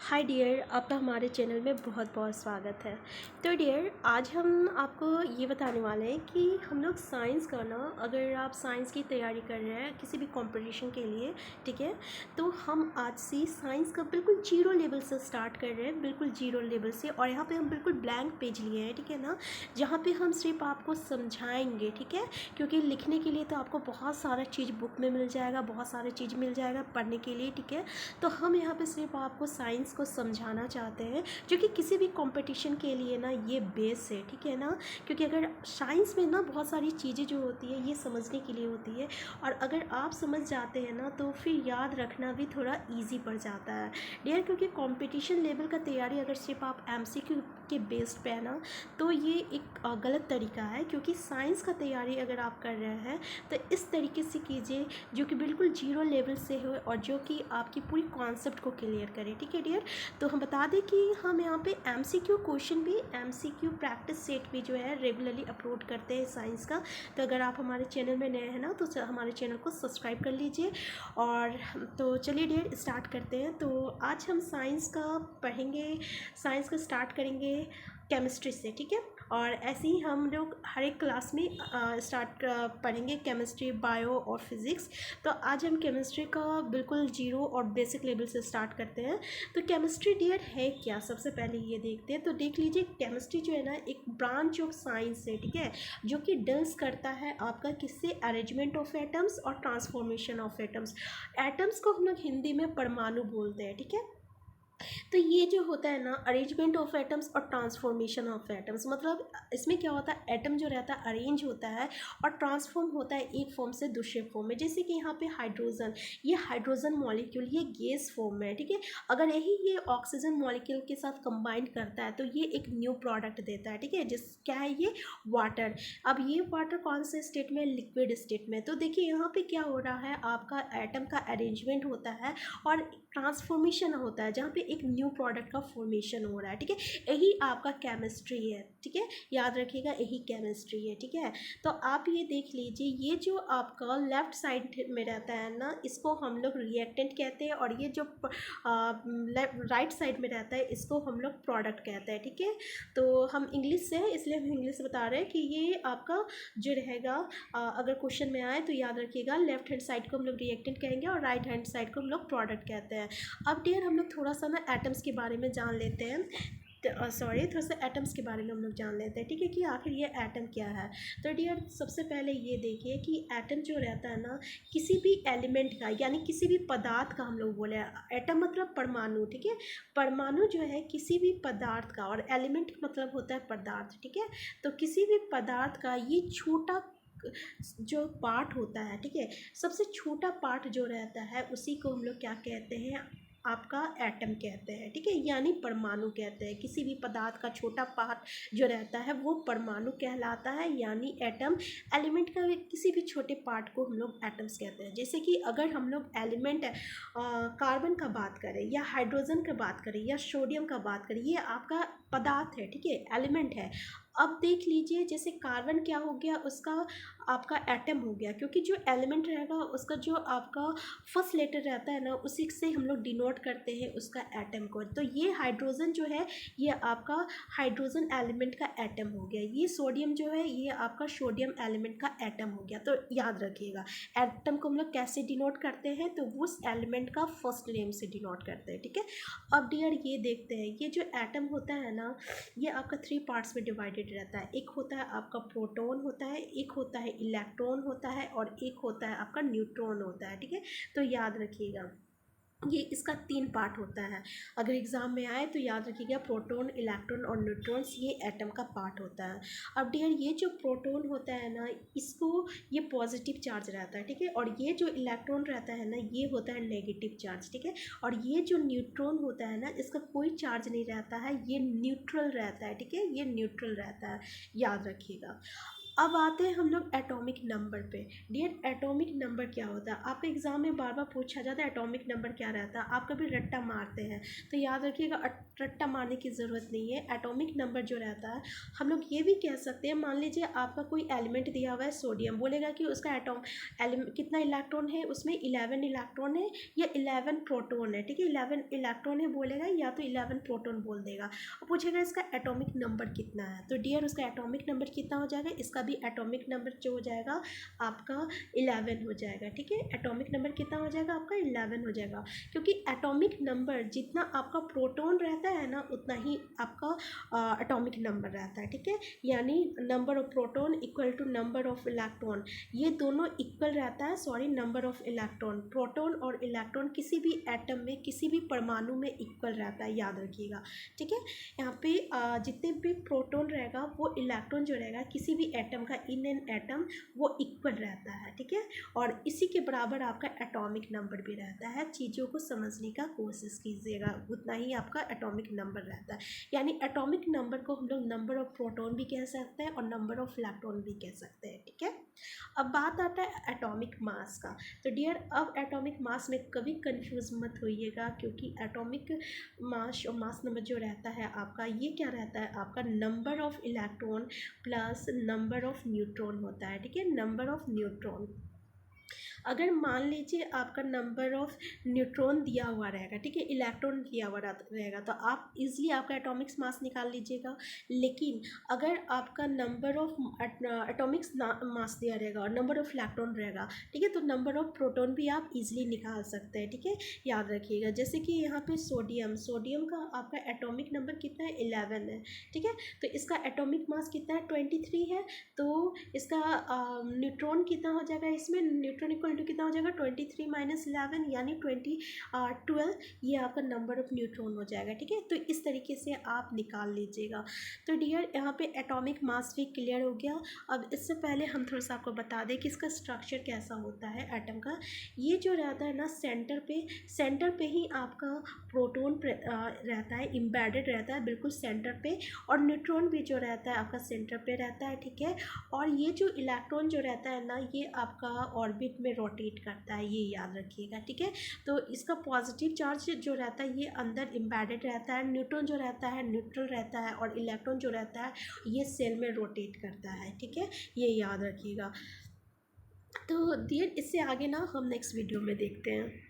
Hi dear, आपका हमारे channel में बहुत बहुत स्वागत है। तो डियर, आज हम आपको ये बताने वाले हैं कि हम लोग साइंस का ना, अगर आप साइंस की तैयारी कर रहे हैं किसी भी कंपटीशन के लिए, ठीक है, तो हम आज से साइंस का बिल्कुल जीरो लेवल से स्टार्ट कर रहे हैं, बिल्कुल जीरो लेवल से। और यहाँ पे हम बिल्कुल ब्लैंक पेज लिए हैं, ठीक है ना, जहाँ पे हम सिर्फ आपको समझाएंगे, ठीक है, क्योंकि लिखने के लिए तो आपको बहुत सारा चीज़ बुक में मिल जाएगा, बहुत सारी चीज़ मिल जाएगा पढ़ने के लिए, ठीक है। तो हम यहाँ पे सिर्फ आपको साइंस को समझाना चाहते हैं, जो कि किसी भी कंपटीशन के लिए ना ये बेस है, ठीक है ना। क्योंकि अगर साइंस में ना बहुत सारी चीज़ें जो होती है ये समझने के लिए होती है, और अगर आप समझ जाते हैं ना तो फिर याद रखना भी थोड़ा इजी पड़ जाता है डियर। क्योंकि कंपटीशन लेवल का तैयारी अगर सिर्फ आप एमसीक्यू के बेस्ड पे है ना, तो ये एक गलत तरीका है। क्योंकि साइंस का तैयारी अगर आप कर रहे हैं तो इस तरीके से कीजिए जो कि बिल्कुल जीरो लेवल से हो और जो कि आपकी पूरी कॉन्सेप्ट को क्लियर करे, ठीक है डियर। तो हम बता दें कि हम यहाँ पे एमसीक्यू क्वेश्चन भी, एमसीक्यू प्रैक्टिस सेट भी जो है रेगुलरली अपलोड करते हैं साइंस का। तो अगर आप हमारे चैनल में नए हैं ना तो हमारे चैनल को सब्सक्राइब कर लीजिए। और तो चलिए डियर, स्टार्ट करते हैं। तो आज हम साइंस का पढ़ेंगे, साइंस का स्टार्ट करेंगे केमिस्ट्री से, ठीक है। और ऐसे ही हम लोग हर एक क्लास में स्टार्ट पढ़ेंगे केमिस्ट्री, बायो और फिज़िक्स। तो आज हम केमिस्ट्री का बिल्कुल जीरो और बेसिक लेवल से स्टार्ट करते हैं। तो केमिस्ट्री डियर है क्या, सबसे पहले ये देखते हैं। तो देख लीजिए, केमिस्ट्री जो है ना एक ब्रांच ऑफ साइंस है, ठीक है, जो कि डील्स करता है आपका किससे, अरेंजमेंट ऑफ एटम्स और ट्रांसफॉर्मेशन ऑफ एटम्स। एटम्स को हम लोग हिंदी में परमाणु बोलते हैं, ठीक है। तो ये जो होता है ना, अरेंजमेंट ऑफ एटम्स और ट्रांसफॉर्मेशन ऑफ एटम्स, मतलब इसमें क्या होता है, एटम जो रहता है अरेंज होता है और ट्रांसफॉर्म होता है एक फॉर्म से दूसरे फॉर्म में। जैसे कि यहाँ पे हाइड्रोजन, ये हाइड्रोजन मॉलिक्यूल ये गैस फॉर्म में है, ठीक है। अगर यही ये ऑक्सीजन मॉलिक्यूल के साथ कंबाइन करता है तो ये एक न्यू प्रोडक्ट देता है, ठीक है, जिस क्या है ये, वाटर। अब ये वाटर कौन से स्टेट में, लिक्विड स्टेट में। तो देखिए यहाँ पे क्या हो रहा है, आपका एटम का अरेंजमेंट होता है और ट्रांसफॉर्मेशन होता है, जहाँ पे एक न्यू प्रोडक्ट का फॉर्मेशन हो रहा है, ठीक है। यही आपका केमिस्ट्री है, ठीक है, याद रखिएगा, यही केमिस्ट्री है, ठीक है। तो आप ये देख लीजिए, ये जो आपका लेफ्ट साइड में रहता है ना, इसको हम लोग रिएक्टेंट कहते हैं, और ये जो राइट साइड में रहता है इसको हम लोग प्रोडक्ट कहते हैं, ठीक है। तो हम इंग्लिश से हैं इसलिए हम इंग्लिश बता रहे हैं कि ये आपका जो रहेगा, अगर क्वेश्चन में आए तो याद रखिएगा, लेफ्ट हैंड साइड को हम लोग रिएक्टेंट कहेंगे और राइट हैंड साइड को हम लोग प्रोडक्ट कहते हैं। अब डियर हम लोग थोड़ा सा ना एटम्स के बारे में जान लेते हैं, थोड़ा सा एटम्स के बारे में हम लोग जान लेते हैं, ठीक है, कि आखिर ये एटम क्या है। तो डियर सबसे पहले ये देखिए कि एटम जो रहता है ना, किसी भी एलिमेंट का, यानी किसी भी पदार्थ का हम लोग बोले, एटम मतलब परमाणु, ठीक है। परमाणु जो है किसी भी पदार्थ का, और एलिमेंट मतलब होता है पदार्थ, ठीक है। तो किसी भी पदार्थ का ये छोटा जो पार्ट होता है, ठीक है, सबसे छोटा पार्ट जो रहता है उसी को हम लोग क्या कहते हैं, आपका एटम कहते हैं, ठीक है, यानी परमाणु कहते हैं। किसी भी पदार्थ का छोटा पार्ट जो रहता है वो परमाणु कहलाता है, यानी एटम। एलिमेंट का किसी भी छोटे पार्ट को हम लोग एटम्स कहते हैं। जैसे कि अगर हम लोग एलिमेंट कार्बन का बात करें, या हाइड्रोजन का बात करें, या सोडियम का बात करें, ये आपका पदार्थ है, ठीक है, एलिमेंट है। अब देख लीजिए, जैसे कार्बन क्या हो गया, उसका आपका एटम हो गया, क्योंकि जो एलिमेंट रहेगा उसका जो आपका फर्स्ट लेटर रहता है ना, उसी से हम लोग डिनोट करते हैं उसका एटम को। तो ये हाइड्रोजन जो है ये आपका हाइड्रोजन एलिमेंट का एटम हो गया, ये सोडियम जो है ये आपका सोडियम एलिमेंट का एटम हो गया। तो याद रखिएगा, एटम को हम लोग कैसे डिनोट करते हैं, तो उस एलिमेंट का फर्स्ट नेम से डिनोट करते हैं, ठीक है। अब डियर ये देखते हैं, ये जो एटम होता है ना, ये आपका 3 पार्ट्स में डिवाइडेड रहता है। एक होता है आपका प्रोटॉन होता है, एक होता है इलेक्ट्रॉन होता है, और एक होता है आपका न्यूट्रॉन होता है, ठीक है। तो याद रखिएगा, ये इसका 3 पार्ट होता है। अगर एग्ज़ाम में आए तो याद रखिएगा, प्रोटॉन, इलेक्ट्रॉन और न्यूट्रॉन्स ये एटम का पार्ट होता है। अब डियर ये जो प्रोटॉन होता है ना, इसको ये पॉजिटिव चार्ज रहता है, ठीक है, और ये जो इलेक्ट्रॉन रहता है ना ये होता है नेगेटिव चार्ज, ठीक है। और ये जो न्यूट्रॉन होता है ना, इसका कोई चार्ज नहीं रहता है, ये न्यूट्रल रहता है, ठीक है, ये न्यूट्रल रहता है, याद रखिएगा। अब आते हैं हम लोग एटॉमिक नंबर पे। डियर, एटॉमिक नंबर क्या होता है? आपके एग्जाम में बार बार पूछा जाता है एटॉमिक नंबर क्या रहता है। आप कभी रट्टा मारते हैं तो याद रखिएगा, रट्टा मारने की ज़रूरत नहीं है। एटॉमिक नंबर जो रहता है, हम लोग ये भी कह सकते हैं, मान लीजिए आपका कोई एलिमेंट दिया हुआ है सोडियम, बोलेगा कि उसका कितना इलेक्ट्रॉन है, उसमें 11 इलेक्ट्रॉन है या 11 प्रोटॉन है। ठीक है, 11 इलेक्ट्रॉन है बोलेगा या तो 11 प्रोटॉन बोल देगा। और पूछेगा इसका एटॉमिक नंबर कितना है, तो डियर उसका एटॉमिक नंबर कितना हो जाएगा? इसका भी एटॉमिक नंबर जो हो जाएगा आपका 11 हो जाएगा। ठीक है, एटॉमिक नंबर कितना हो जाएगा आपका? 11 हो जाएगा, क्योंकि एटॉमिक नंबर जितना आपका प्रोटॉन रहता है ना, उतना ही आपका एटॉमिक नंबर रहता है। ठीक है, यानी number of proton equal to number of electron, ये दोनों इक्वल रहता है। Sorry, number of electron, proton और इलेक्ट्रॉन किसी भी एटम में, किसी भी परमाणु में इक्वल रहता है, याद रखिएगा। ठीक है, यहाँ पे जितने भी प्रोटॉन रहेगा वो इलेक्ट्रॉन जो रहेगा किसी भी एटम का, इन एन एटम, वो इक्वल रहता है। ठीक है, और इसी के बराबर आपका एटॉमिक नंबर भी रहता है। चीज़ों को समझने का कोशिश कीजिएगा, उतना ही आपका एटॉमिक नंबर रहता है। यानी एटॉमिक नंबर को हम लोग नंबर ऑफ प्रोटॉन भी कह सकते हैं और नंबर ऑफ इलेक्ट्रॉन भी कह सकते हैं। ठीक है, अब बात आता है एटॉमिक मास का। तो डियर, अब एटॉमिक मास में कभी कंफ्यूज मत होइएगा, क्योंकि एटॉमिक मास और मास नंबर जो रहता है आपका, ये क्या रहता है आपका? Number of electron plus number of neutron होता है। ठीक है, नंबर ऑफ न्यूट्रॉन। अगर मान लीजिए आपका नंबर ऑफ न्यूट्रॉन दिया हुआ रहेगा, ठीक है, इलेक्ट्रॉन दिया हुआ रहेगा, तो आप इजीली आपका एटॉमिक मास निकाल लीजिएगा। लेकिन अगर आपका नंबर ऑफ एटॉमिक मास दिया रहेगा और नंबर ऑफ इलेक्ट्रॉन रहेगा, ठीक है, तो नंबर ऑफ प्रोटॉन भी आप इजीली निकाल सकते हैं। ठीक है, याद रखिएगा। जैसे कि यहाँ पे सोडियम का आपका एटॉमिक नंबर कितना है? 11 है। ठीक है, तो इसका एटॉमिक मास कितना है? 23 है। तो इसका न्यूट्रॉन कितना हो जाएगा? इसमें न्यूट्रॉन इक्वल टू कितना हो जाएगा? 23 माइनस 11 यानी 12। ये आपका नंबर ऑफ न्यूट्रॉन हो जाएगा। ठीक है, तो इस तरीके से आप निकाल लीजिएगा। तो डियर, यहाँ पे एटॉमिक मास भी क्लियर हो गया। अब इससे पहले हम थोड़ा सा आपको बता दें कि इसका स्ट्रक्चर कैसा होता है एटम का। ये जो रहता है ना, सेंटर पे ही आपका प्रोटॉन रहता है, इम्बेडेड रहता है बिल्कुल सेंटर पे, और न्यूट्रॉन भी जो रहता है आपका सेंटर पे रहता है। ठीक है, और ये जो इलेक्ट्रॉन जो रहता है ना, ये आपका ऑर्बिट में रोटेट करता है, ये याद रखिएगा। ठीक है, तो इसका पॉजिटिव चार्ज जो रहता है ये अंदर एम्बेडेड रहता है, न्यूट्रॉन जो रहता है न्यूट्रल रहता है, और इलेक्ट्रॉन जो रहता है ये सेल में रोटेट करता है। ठीक है, ये याद रखिएगा। तो डियर, इससे आगे ना हम नेक्स्ट वीडियो में देखते हैं।